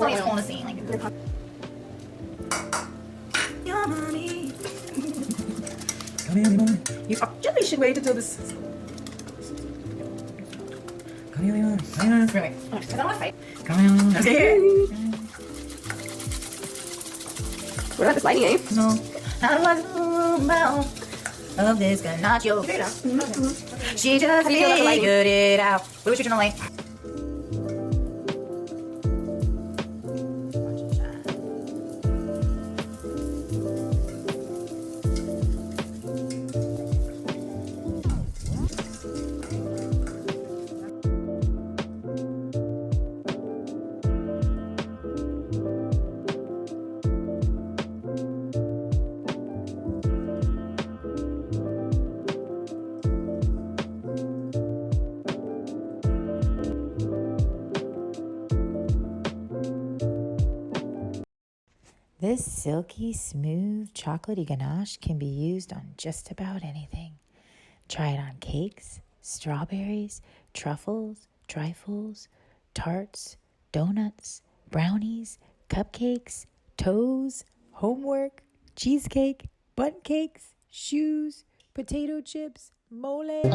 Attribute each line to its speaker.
Speaker 1: always cool to see. Like, your mommy. You actually should wait until this. Really? Because I want to fight.
Speaker 2: We're not just lighting, eh?
Speaker 1: No. I was about of this ganache. She just figured it out. What was your turn on light?
Speaker 3: This silky, smooth, chocolatey ganache can be used on just about anything. Try it on cakes, strawberries, truffles, trifles, tarts, donuts, brownies, cupcakes, toes, homework, cheesecake, bundt cakes, shoes, potato chips, mole.